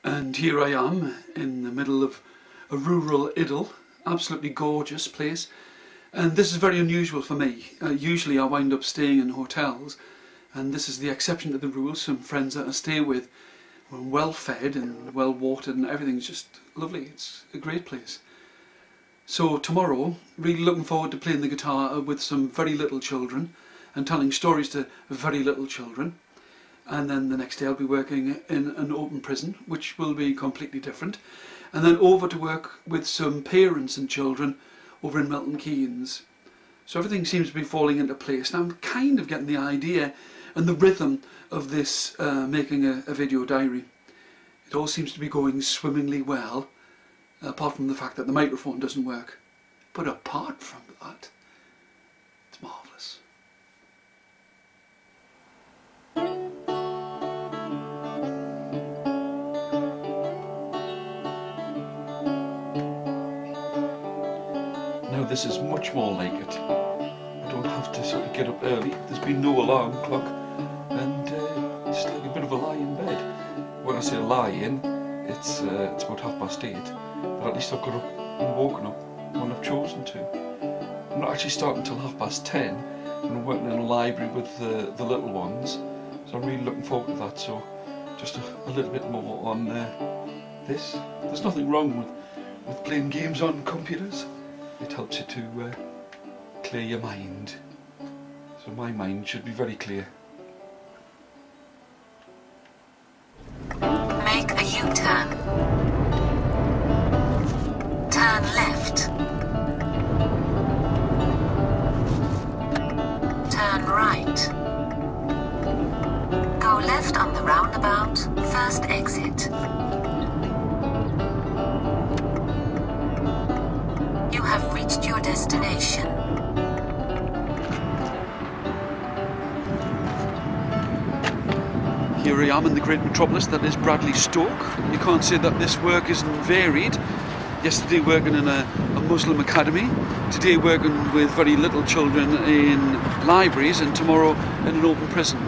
And here I am in the middle of a rural idyll, absolutely gorgeous place. And this is very unusual for me. Usually I wind up staying in hotels, and this is the exception to the rule. Some friends that I stay with were well fed and well watered, and everything's just lovely. It's a great place. So tomorrow, really looking forward to playing the guitar with some very little children and telling stories to very little children. And then the next day I'll be working in an open prison, which will be completely different. And then over to work with some parents and children over in Milton Keynes. So everything seems to be falling into place. Now I'm kind of getting the idea and the rhythm of this making a video diary. It all seems to be going swimmingly well, apart from the fact that the microphone doesn't work. But apart from that, it's marvellous. Now this is much more like it. I don't have to sort of get up early. There's been no alarm clock, and just like a bit of a lie in bed. When I say lie in, it's about 8:30, but at least I've got up and woken up when I've chosen to. I'm not actually starting until 10:30, and I'm working in a library with the little ones, so I'm really looking forward to that. So just a little bit more on this. There's nothing wrong with playing games on computers. It helps you to clear your mind. So my mind should be very clear. Make a U-turn. Turn left. Turn right. Go left on the roundabout, first exit. You have reached your destination. Here I am in the great metropolis that is Bradley Stoke. You can't say that this work isn't varied. Yesterday working in a Muslim academy, today working with very little children in libraries, and tomorrow in an open prison.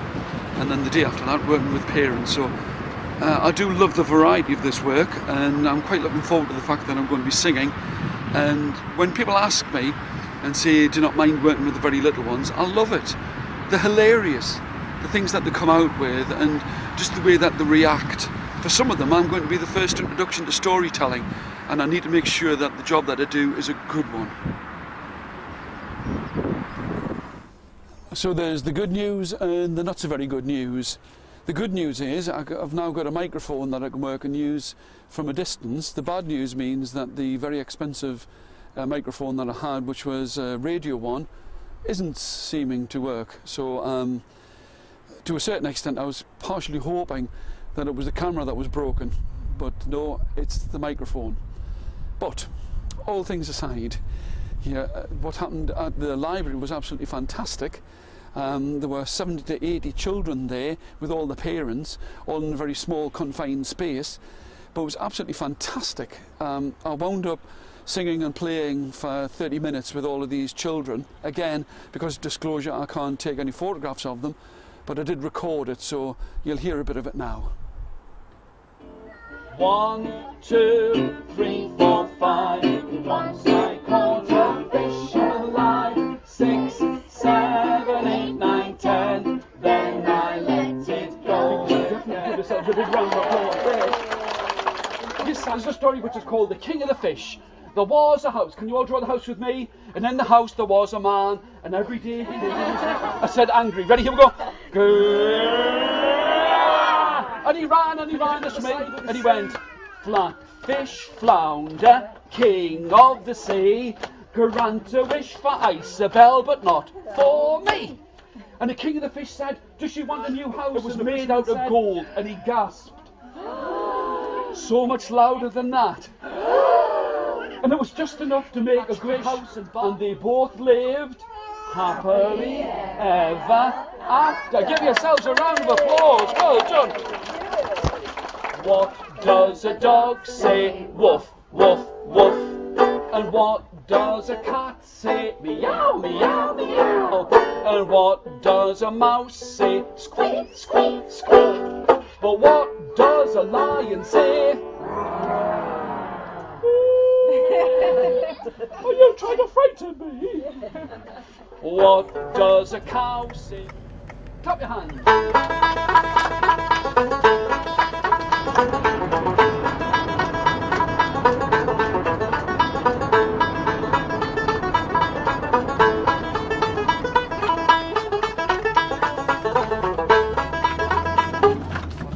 And then the day after that working with parents. So I do love the variety of this work, and I'm quite looking forward to the fact that I'm going to be singing. And when people ask me and say, do not mind working with the very little ones, I love it. They're hilarious. The things that they come out with and just the way that they react. For some of them I'm going to be the first introduction to storytelling, and I need to make sure that the job that I do is a good one. So there's the good news and the not so very good news. The good news is I've now got a microphone that I can work and use from a distance. The bad news means that the very expensive microphone that I had, which was Radio 1, isn't seeming to work. So to a certain extent I was partially hoping that it was the camera that was broken, but no, it's the microphone. But all things aside, yeah, what happened at the library was absolutely fantastic. There were 70 to 80 children there with all the parents, all in a very small confined space, but it was absolutely fantastic. I wound up singing and playing for 30 minutes with all of these children. Again, because of disclosure, I can't take any photographs of them, but I did record it, so you'll hear a bit of it now. 1, 2, 3, 4, 5. Once I caught a fish alive. 6, 7, 8, 9, 10. Then I let it go. Give yourselves a big round of applause there. This is a story which is called The King of the Fish. There was a house. Can you all draw the house with me? And in the house there was a man, and every day he lived. I said angry. Ready? Here we go. And he ran this way, and he went, Fish, flounder, king of the sea, grant a wish for Isabel, but not for me. And the king of the fish said, does she want a new house? It was made out of gold, and he gasped. So much louder than that. And it was just enough to make a great house, and they both lived happily ever after. Give yourselves a round of applause. Well done. What does a dog say? Woof, woof, woof. And what does a cat say? Meow, meow, meow. And what does a mouse say? Squeak, squeak, squeak. But what does a lion say? Are you trying to frighten me? What does a cow say? Clap your hands.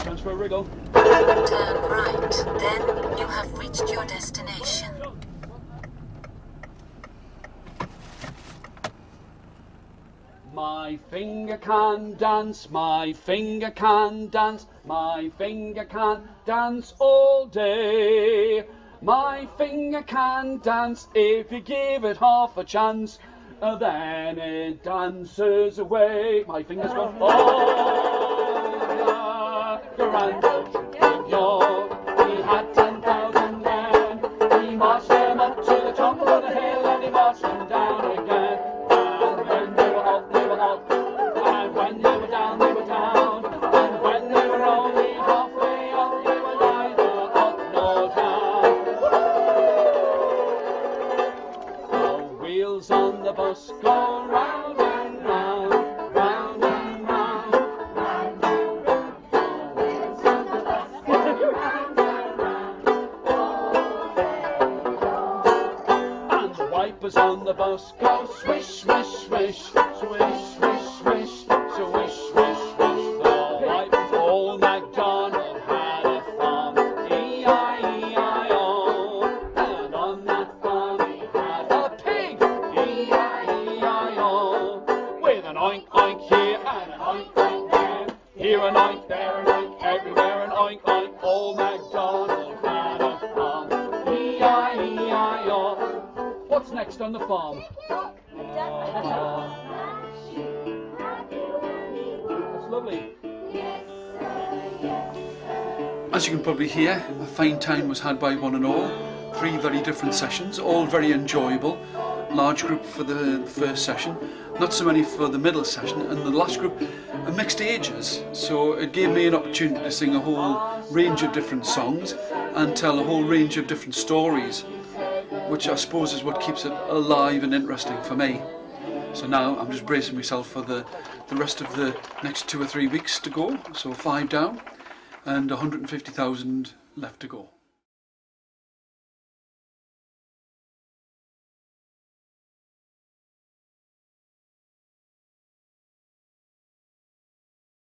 Chance for a wriggle. Turn right, then you have reached your destination. My finger can dance, my finger can dance, my finger can dance all day. My finger can dance if you give it half a chance, then it dances away. My fingers go, oh, the grand old Duke of York. He had 10,000 men, he marched them up to the top of the hill and he marched them down again. And when they were up, they were up, and when they were down, they were down, and when they were only halfway up, they were neither up nor down. The wheels on the bus go round and round, round and round, round and round. The wheels on the bus go round and round, all day long. And the wipers on the bus go swish, swish, swish, swish, swish, swish, swish, swish, swish. The wipers, old MacDonald had a farm, E-I-E-I-O, and on that farm he had a pig, E-I-E-I-O, with an oink oink here and an oink oink there, here an oink, there an oink, everywhere an oink oink. Old MacDonald had a farm, E-I-E-I-O. What's next on the farm? That's lovely. As you can probably hear, a fine time was had by one and all. 3 very different sessions, all very enjoyable. Large group for the first session, not so many for the middle session, and the last group are mixed ages. So it gave me an opportunity to sing a whole range of different songs and tell a whole range of different stories, which I suppose is what keeps it alive and interesting for me. So now I'm just bracing myself for the rest of the next 2 or 3 weeks to go. So 5 down and 150,000 left to go.